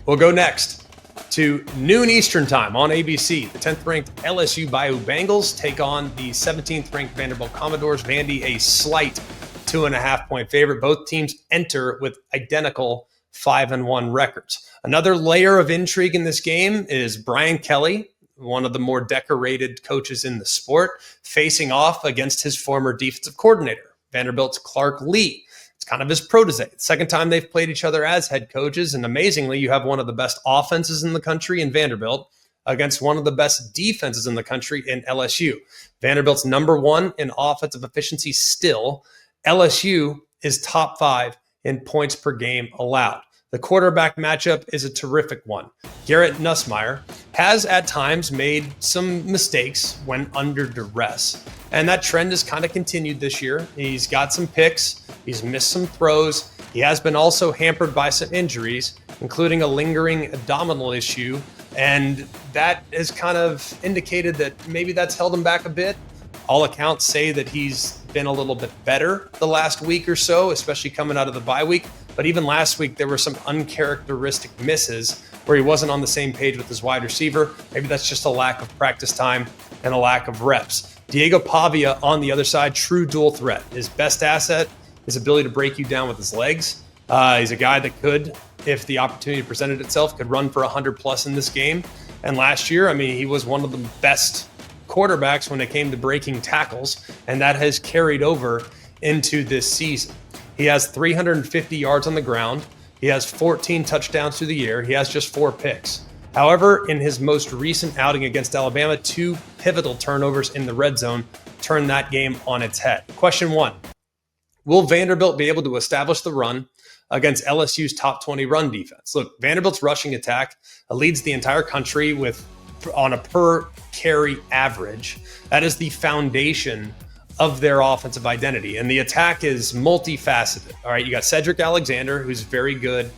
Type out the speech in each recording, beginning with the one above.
We'll go next to noon Eastern time on ABC. The 10th ranked LSU Bayou Bengals take on the 17th ranked Vanderbilt Commodores. Vandy, a slight 2.5 point favorite. Both teams enter with identical 5-1 records. Another layer of intrigue in this game is Brian Kelly, one of the more decorated coaches in the sport, facing off against his former defensive coordinator, Vanderbilt's Clark Lee. It's kind of his protege. Second time they've played each other as head coaches. And amazingly, you have one of the best offenses in the country in Vanderbilt against one of the best defenses in the country in LSU. Vanderbilt's number one in offensive efficiency still. LSU is top 5 in points per game allowed. The quarterback matchup is a terrific one. Garrett Nussmeier has at times made some mistakes when under duress. And that trend has kind of continued this year. He's got some picks. He's missed some throws. He has been also hampered by some injuries, including a lingering abdominal issue. And that has kind of indicated that maybe that's held him back a bit. All accounts say that he's been a little bit better the last week or so, especially coming out of the bye week. But even last week, there were some uncharacteristic misses where he wasn't on the same page with his wide receiver. Maybe that's just a lack of practice time and a lack of reps. Diego Pavia on the other side, true dual threat. His best asset, his ability to break you down with his legs. He's a guy that could, if the opportunity presented itself, could run for 100 plus in this game. And last year, I mean, he was one of the best quarterbacks when it came to breaking tackles, and that has carried over into this season. He has 350 yards on the ground. He has 14 touchdowns through the air. He has just 4 picks. However, in his most recent outing against Alabama, 2 pivotal turnovers in the red zone turned that game on its head. Question 1, will Vanderbilt be able to establish the run against LSU's top 20 run defense? Look, Vanderbilt's rushing attack leads the entire country with on a per carry average. That is the foundation of their offensive identity. And the attack is multifaceted. All right, you got Cedric Alexander, who's very good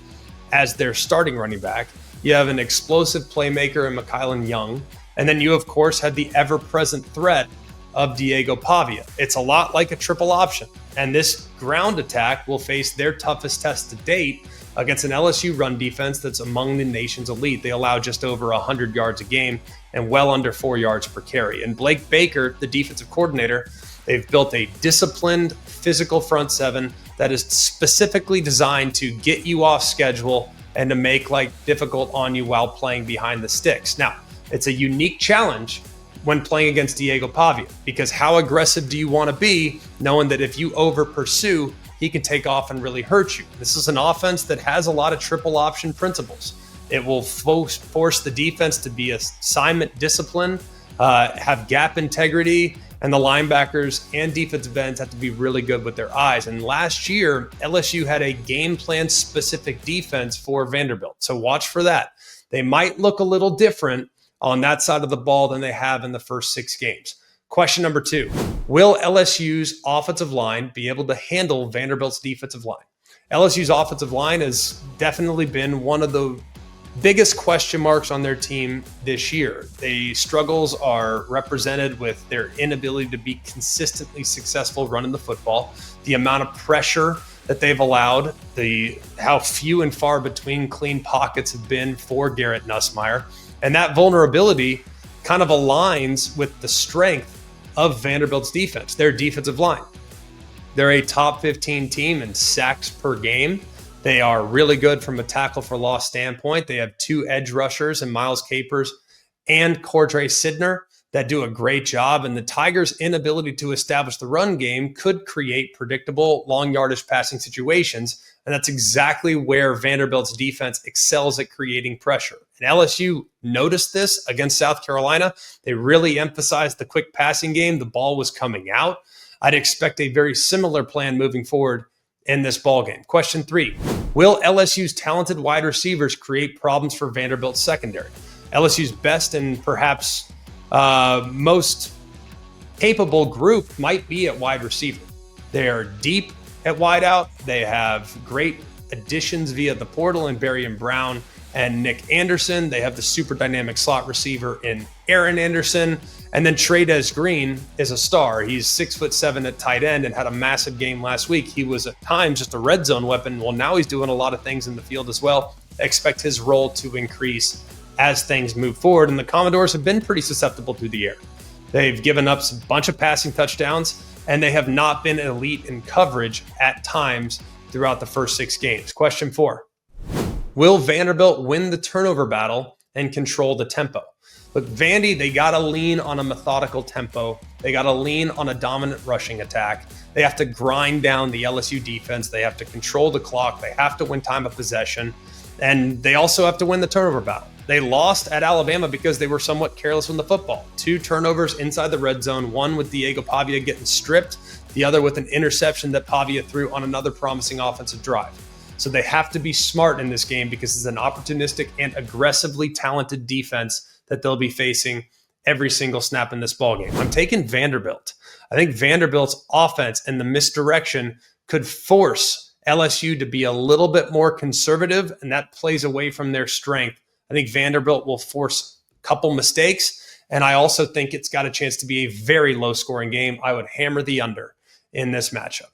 as their starting running back. You have an explosive playmaker in McKylen Young. And then you, of course, have the ever-present threat of Diego Pavia. It's a lot like a triple option. And this ground attack will face their toughest test to date against an LSU run defense that's among the nation's elite. They allow just over 100 yards a game and well under 4 yards per carry. And Blake Baker, the defensive coordinator, they've built a disciplined, physical front seven that is specifically designed to get you off schedule and to make life difficult on you while playing behind the sticks. Now, it's a unique challenge when playing against Diego Pavia, because how aggressive do you want to be knowing that if you over pursue, he can take off and really hurt you? This is an offense that has a lot of triple option principles. It will force the defense to be assignment discipline, have gap integrity, and the linebackers and defensive ends have to be really good with their eyes. And last year, LSU had a game plan specific defense for Vanderbilt. So watch for that. They might look a little different on that side of the ball than they have in the first 6 games. Question number 2, will LSU's offensive line be able to handle Vanderbilt's defensive line? LSU's offensive line has definitely been one of the biggest question marks on their team this year. The struggles are represented with their inability to be consistently successful running the football, the amount of pressure that they've allowed, how few and far between clean pockets have been for Garrett Nussmeier, and that vulnerability kind of aligns with the strength of Vanderbilt's defense, their defensive line. They're a top 15 team in sacks per game. They are really good from a tackle for loss standpoint. They have 2 edge rushers in Miles Capers and Cordray Sidner that do a great job. And the Tigers' inability to establish the run game could create predictable long yardage passing situations. And that's exactly where Vanderbilt's defense excels at creating pressure. And LSU noticed this against South Carolina. They really emphasized the quick passing game. The ball was coming out. I'd expect a very similar plan moving forward in this ballgame. Question 3, will LSU's talented wide receivers create problems for Vanderbilt's secondary? LSU's best and perhaps most capable group might be at wide receiver. They are deep at wideout. They have great additions via the portal in Barry and Brown and Nick Anderson. They have the super dynamic slot receiver in Aaron Anderson. And then Trey'Dez Green is a star. He's 6'7" at tight end and had a massive game last week. He was at times just a red zone weapon. Well, now he's doing a lot of things in the field as well. expect his role to increase as things move forward. And the Commodores have been pretty susceptible through the air. They've given up a bunch of passing touchdowns, and they have not been elite in coverage at times throughout the first 6 games. Question 4. Will Vanderbilt win the turnover battle and control the tempo? Look, Vandy, they got to lean on a methodical tempo. They got to lean on a dominant rushing attack. They have to grind down the LSU defense. They have to control the clock. They have to win time of possession. And they also have to win the turnover battle. They lost at Alabama because they were somewhat careless with the football. 2 turnovers inside the red zone, one with Diego Pavia getting stripped, the other with an interception that Pavia threw on another promising offensive drive. So they have to be smart in this game because it's an opportunistic and aggressively talented defense that they'll be facing every single snap in this ballgame. I'm taking Vanderbilt. I think Vanderbilt's offense and the misdirection could force LSU to be a little bit more conservative, and that plays away from their strength. I think Vanderbilt will force a couple mistakes, and I also think it's got a chance to be a very low-scoring game. I would hammer the under in this matchup.